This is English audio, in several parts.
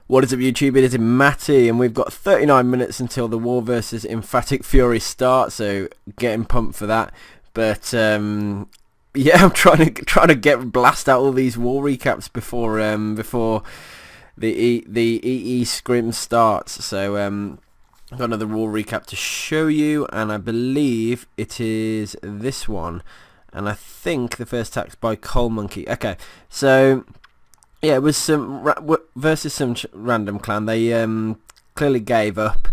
What is up, YouTube? It is Matty, and we've got 39 minutes until the War versus Emphatic Fury starts, so getting pumped for that. But yeah, I'm trying to get blast out all these war recaps before the EE scrim starts. So I've got another war recap to show you, and I believe it is this one. And I think the first attack's by Coal Monkey. Okay, so yeah, it was some versus some random clan. They clearly gave up,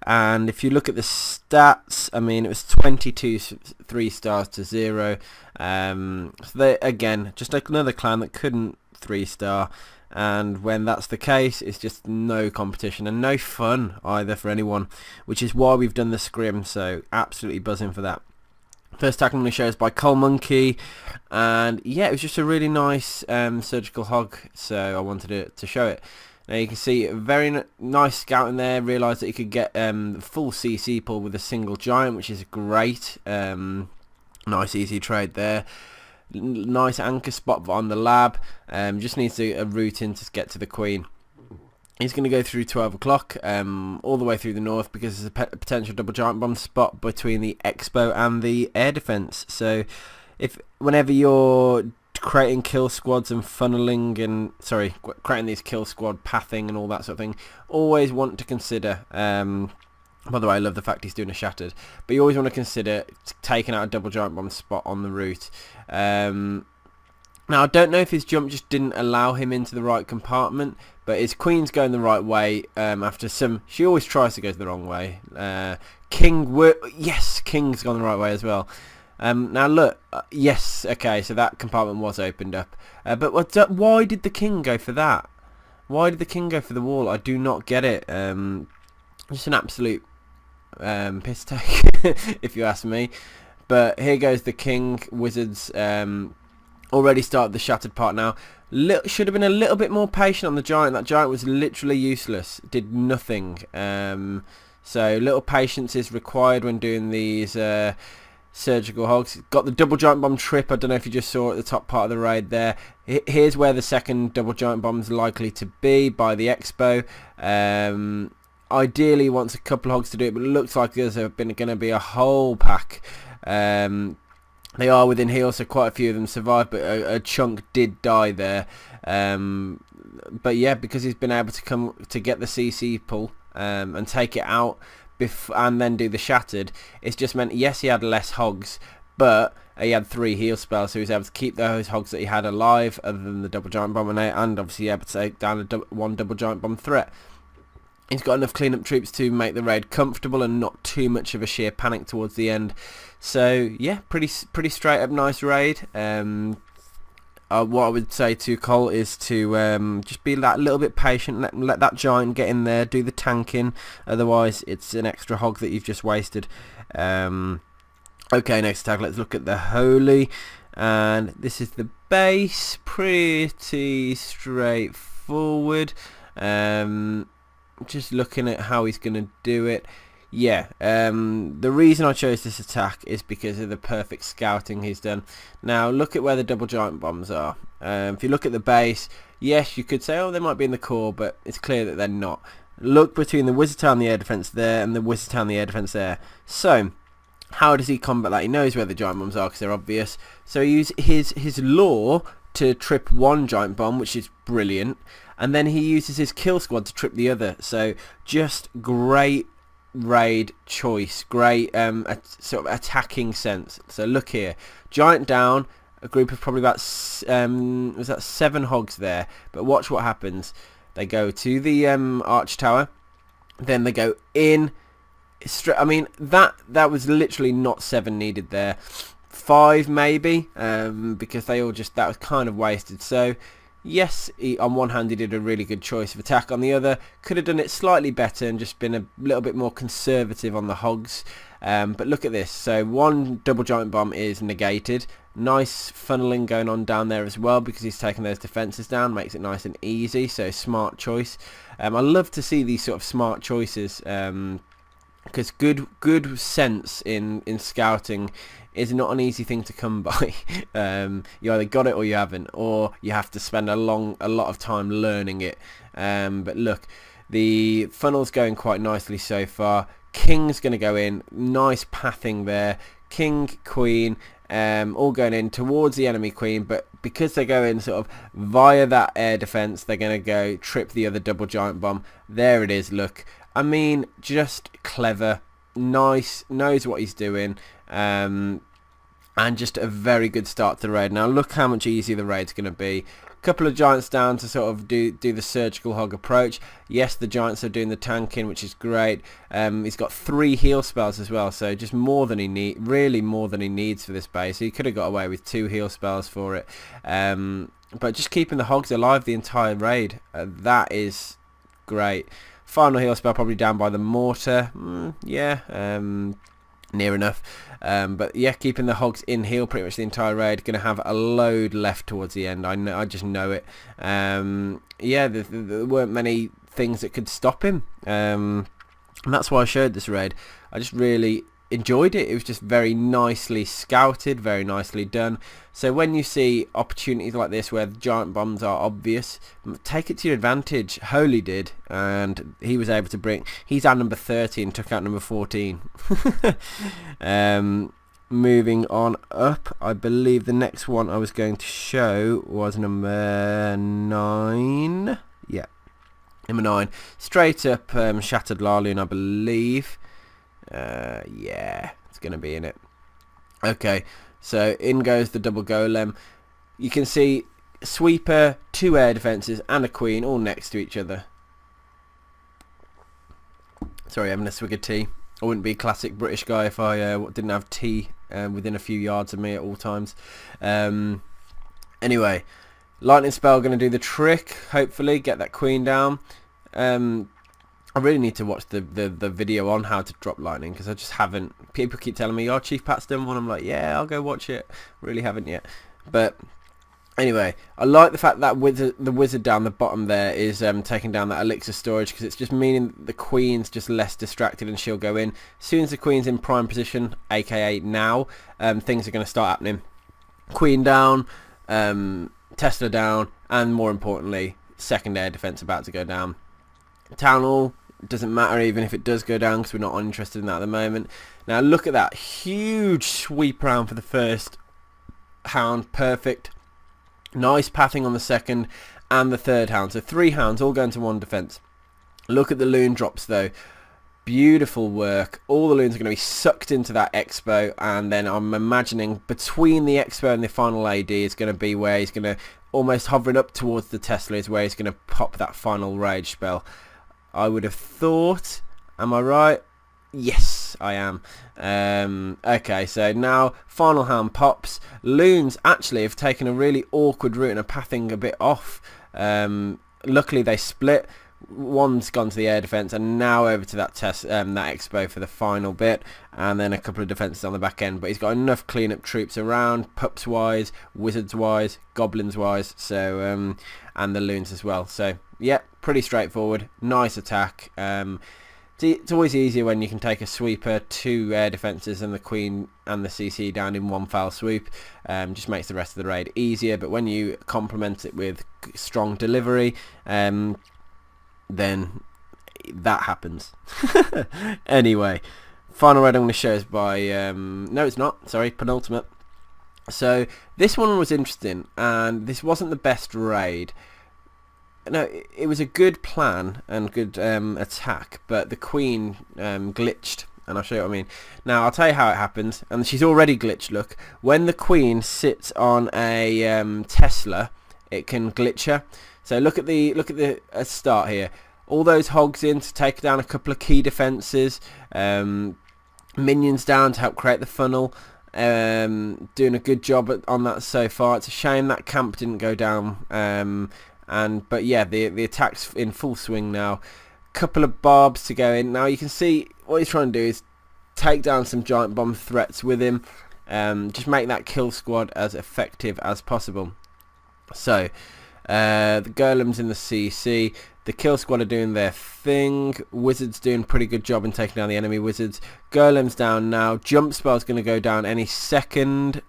and if you look at the stats, I mean, it was 22 3 stars to 0. So they, again, just like another clan that couldn't 3-star, and when that's the case, it's just no competition and no fun either for anyone, which is why we've done the scrim. So absolutely buzzing for that. First attack I'm going to show is by Coal Monkey, and yeah, it was just a really nice surgical hog, so I wanted to show it. Now you can see a very nice scout in there, realised that he could get full CC pull with a single giant, which is great. Nice easy trade there. Nice anchor spot on the lab, just needs a route in to get to the queen. He's going to go through 12 o'clock, all the way through the north, because there's a potential double giant bomb spot between the expo and the air defense. So whenever you're creating kill squads and funneling and creating these kill squad pathing and all that sort of thing, always want to consider, by the way, I love the fact he's doing a shattered, but you always want to consider taking out a double giant bomb spot on the route. Now, I don't know if his jump just didn't allow him into the right compartment, but his queen's going the right way after some... She always tries to go the wrong way. Yes, king's gone the right way as well. Now, look. Yes, okay, so that compartment was opened up. But why did the king go for that? Why did the king go for the wall? I do not get it. Just an absolute piss take, if you ask me. But here goes the king. Wizards... already started the shattered part now. Should have been a little bit more patient on the giant. That giant was literally useless. Did nothing. So little patience is required when doing these surgical hogs. Got the double giant bomb trip. I don't know if you just saw at the top part of the raid there. Here's where the second double giant bomb is likely to be by the expo. Ideally wants a couple hogs to do it, but it looks like there's going to be a whole pack. They are within heal, so quite a few of them survived, but a chunk did die there. But yeah, because he's been able to come to get the CC pull and take it out and then do the shattered, it's just meant, yes, he had less hogs, but he had 3 heal spells, so he was able to keep those hogs that he had alive, other than the double giant bomb, and obviously able to take down one double giant bomb threat. He's got enough cleanup troops to make the raid comfortable and not too much of a sheer panic towards the end. So yeah, pretty straight up nice raid. What I would say to Cole is to just be that little bit patient, let that giant get in there, do the tanking. Otherwise, it's an extra hog that you've just wasted. Okay, next attack. Let's look at the holy, and this is the base. Pretty straightforward. Just looking at how he's going to do it. Yeah, the reason I chose this attack is because of the perfect scouting he's done. Now, look at where the double giant bombs are. If you look at the base, yes, you could say, oh, they might be in the core, but it's clear that they're not. Look between the wizard town, the air defense there, and the wizard town, the air defense there. So, how does he combat that? He knows where the giant bombs are because they're obvious. So he uses his lore to trip one giant bomb, which is brilliant, and then he uses his kill squad to trip the other. So just great raid choice, great sort of attacking sense. So look here, giant down, a group of probably about was that 7 hogs there, but watch what happens. They go to the arch tower, then they go in straight. I mean, that was literally not 7 needed there, 5 maybe, because they all just, that was kind of wasted. So yes, on one hand he did a really good choice of attack, on the other could have done it slightly better and just been a little bit more conservative on the hogs. But look at this, so one double giant bomb is negated. Nice funneling going on down there as well, because he's taking those defenses down, makes it nice and easy. So smart choice. I love to see these sort of smart choices because good sense in scouting is not an easy thing to come by. You either got it or you haven't, or you have to spend a lot of time learning it. But look, the funnel's going quite nicely so far. King's going to go in, nice pathing there. King, queen, all going in towards the enemy queen, but because they go in sort of via that air defense, they're going to go trip the other double giant bomb. There it is, look. I mean, just clever, nice, knows what he's doing, and just a very good start to the raid. Now look how much easier the raid's going to be. Couple of giants down to sort of do the surgical hog approach. Yes, the giants are doing the tanking, which is great. He's got 3 heal spells as well, so just more than he really more than he needs for this base. He could have got away with 2 heal spells for it, but just keeping the hogs alive the entire raid, that is great. Final heal spell probably down by the mortar. Near enough, but yeah, keeping the hogs in heal pretty much the entire raid. Going to have a load left towards the end. I just know it. Yeah, there weren't many things that could stop him, and that's why I showed this raid. I just really enjoyed it. It was just very nicely scouted, very nicely done. So when you see opportunities like this where the giant bombs are obvious, take it to your advantage. Holy did, and he was able to bring, he's at number 30 and took out number 14. Moving on up, I believe the next one I was going to show was number 9. Yeah, number 9, straight up, Shattered LaLoon, I believe. Yeah, it's going to be in it. Okay, so in goes the double golem. You can see sweeper, 2 air defences and a queen all next to each other. Sorry, having a swig of tea. I wouldn't be a classic British guy if I didn't have tea within a few yards of me at all times. Anyway, lightning spell going to do the trick, hopefully get that queen down. I really need to watch the video on how to drop lightning, because I just haven't. People keep telling me, oh, Chief Pat's done one. I'm like, yeah, I'll go watch it. Really haven't yet. But anyway, I like the fact that the wizard down the bottom there is taking down that elixir storage, because it's just meaning the queen's just less distracted and she'll go in. As soon as the queen's in prime position, aka now, things are going to start happening. Queen down, Tesla down, and more importantly, second air defense about to go down. Town hall, doesn't matter even if it does go down, because we're not interested in that at the moment. Now look at that huge sweep round for the first hound, perfect. Nice pathing on the second and the third hound, so 3 hounds all going to 1 defense. Look at the loon drops though, beautiful work. All the loons are going to be sucked into that expo, and then I'm imagining between the expo and the final AD is going to be where he's going to, almost hovering up towards the Tesla, is where he's going to pop that final rage spell. I would have thought. Am I right? Yes, I am. Okay, so now final hand pops. Loons actually have taken a really awkward route and are pathing a bit off. Luckily they split. One's gone to the air defense and now over to that that expo for the final bit, and then a couple of defenses on the back end. But he's got enough cleanup troops around, pups wise, wizards wise, goblins wise, so and the loons as well. So yeah, pretty straightforward, nice attack. It's always easier when you can take a sweeper, 2 air defences and the queen and the CC down in 1 foul swoop. Just makes the rest of the raid easier. But when you complement it with strong delivery, then that happens. Anyway, final raid I'm going to show is by no, it's not, sorry, penultimate. So this one was interesting, and this wasn't the best raid. No, it was a good plan and good attack, but the queen glitched, and I'll show you what I mean. Now I'll tell you how it happens, and she's already glitched. Look, when the queen sits on a Tesla, it can glitch her. So look at the start here. All those hogs in to take down a couple of key defences, minions down to help create the funnel. Doing a good job on that so far. It's a shame that camp didn't go down. But yeah, the attack's in full swing now. Couple of barbs to go in. Now you can see what he's trying to do is take down some giant bomb threats with him. Just make that kill squad as effective as possible. So the golems in the CC, The kill squad are doing their thing. Wizards doing a pretty good job in taking down the enemy wizards. Golem's down now. Jump spell's going to go down any second.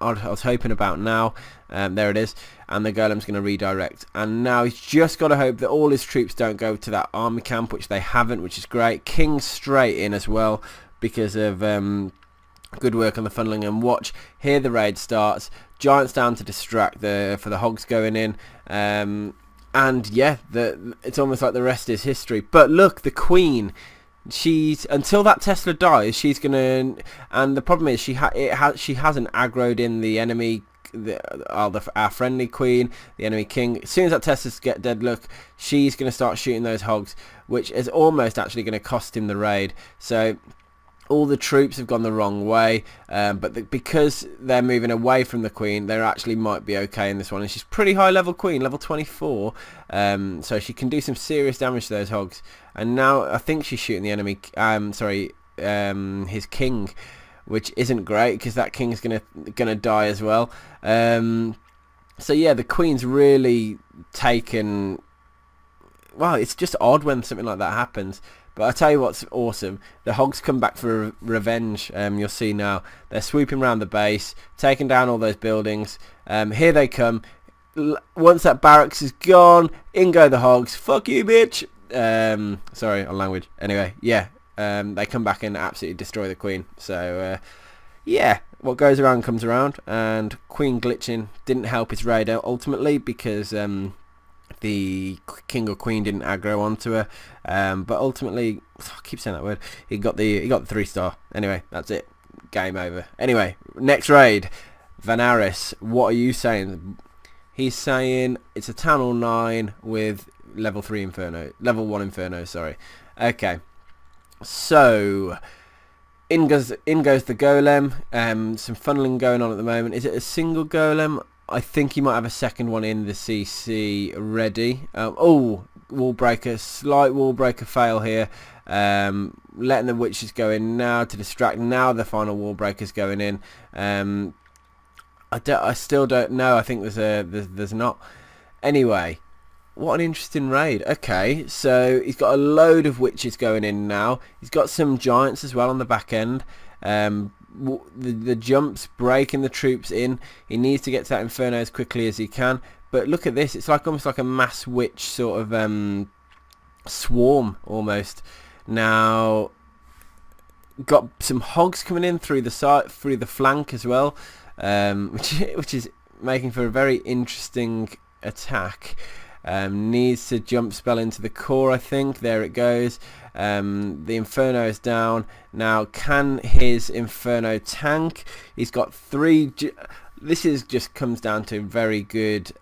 I was hoping about now. There it is. And the golem's going to redirect. And now he's just got to hope that all his troops don't go to that army camp, which they haven't, which is great. King straight in as well because of good work on the funneling. And watch, here the raid starts. Giants down to distract for the hogs going in. And yeah, it's almost like the rest is history. But look, the queen, she's, until that Tesla dies, she's gonna, and the problem is she hasn't aggroed in the enemy, our friendly queen, the enemy king. As soon as that Tesla's get dead, look, she's gonna start shooting those hogs, which is almost actually gonna cost him the raid. So all the troops have gone the wrong way, but because they're moving away from the queen, they actually might be okay in this one. And she's pretty high level queen, level 24, so she can do some serious damage to those hogs. And now I think she's shooting the enemy, his king, which isn't great because that king's gonna die as well. So yeah, the queen's really taken. Well, it's just odd when something like that happens. But I'll tell you what's awesome. The hogs come back for revenge. You'll see now. They're swooping around the base, taking down all those buildings. Here they come. Once that barracks is gone, in go the hogs. Fuck you, bitch. Sorry on language. Anyway, yeah. They come back and absolutely destroy the queen. So, yeah. What goes around comes around. And queen glitching didn't help his raid out ultimately because the king or queen didn't aggro onto her, but ultimately, I keep saying that word, he got the 3-star. Anyway, that's it, game over. Anyway, next raid, Vanaris. What are you saying? He's saying it's a town hall 9 with level 1 inferno, sorry. Okay, so in goes the golem. Some funneling going on at the moment. Is it a single golem? I think he might have a second one in the CC ready. Oh, wall breaker, slight wall breaker fail here. Letting the witches go in now to distract. Now the final wall breaker's going in. I still don't know. I think there's not. Anyway, what an interesting raid. Okay, so he's got a load of witches going in now. He's got some giants as well on the back end. The jumps breaking the troops in. He needs to get to that inferno as quickly as he can. But look at this, it's like almost like a mass witch sort of swarm almost. Now got some hogs coming in through the side, through the flank as well, which is making for a very interesting attack. Needs to jump spell into the core, I think. There it goes. The Inferno is down. Now, can his Inferno tank? He's got 3... This is just comes down to very good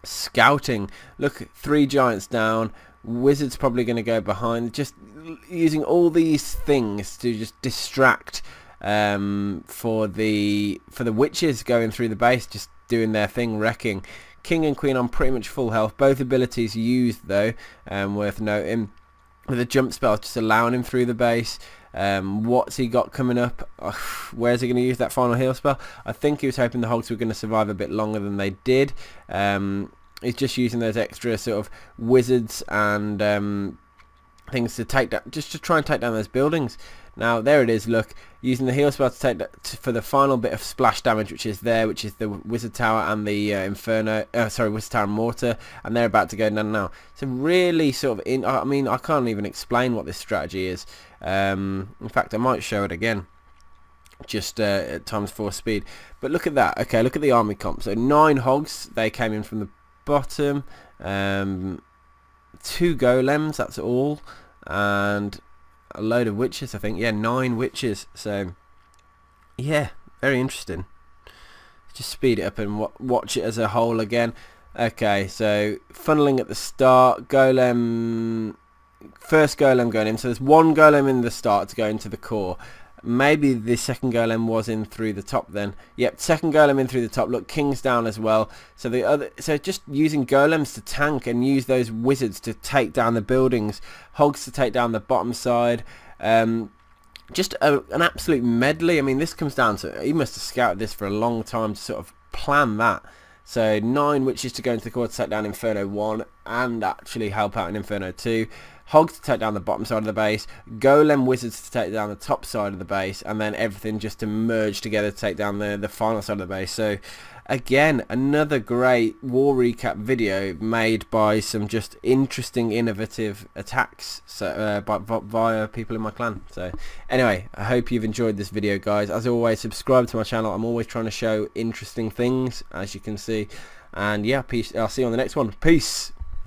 scouting. Look, 3 giants down. Wizard's probably going to go behind. Just using all these things to just distract for the witches going through the base, just doing their thing, wrecking. King and Queen on pretty much full health. Both abilities used though, worth noting. With a jump spell just allowing him through the base. What's he got coming up? Where's he going to use that final heal spell? I think he was hoping the hogs were going to survive a bit longer than they did. He's just using those extra sort of wizards and things to take down, just to try and take down those buildings. Now there it is. Look, using the heal spell to take that for the final bit of splash damage, which is the wizard tower and the inferno. Wizard tower and mortar, and they're about to go down now. So really, sort of I mean, I can't even explain what this strategy is. In fact, I might show it again, just at ×4 speed. But look at that. Okay, look at the army comp. So 9 hogs. They came in from the bottom. 2 golems. That's all, and a load of witches, I think. Yeah, 9 witches. So yeah, very interesting. Just speed it up and watch it as a whole again. Okay, so funneling at the start, golem, first golem going in. So there's 1 golem in the start to go into the core. Maybe the second golem was in through the top then. Yep, second golem in through the top. Look, king's down as well. So just using golems to tank and use those wizards to take down the buildings, hogs to take down the bottom side. Just an absolute medley. I mean, this comes down to, he must have scouted this for a long time to sort of plan that. So 9 witches to go into the core to take down Inferno 1 and actually help out in Inferno 2. Hogs to take down the bottom side of the base, golem wizards to take down the top side of the base, and then everything just to merge together to take down the final side of the base. So again, another great war recap video made by some just interesting, innovative attacks, so via people in my clan. So anyway, I hope you've enjoyed this video, guys. As always, subscribe to my channel. I'm always trying to show interesting things, as you can see. And yeah, peace. I'll see you on the next one. Peace.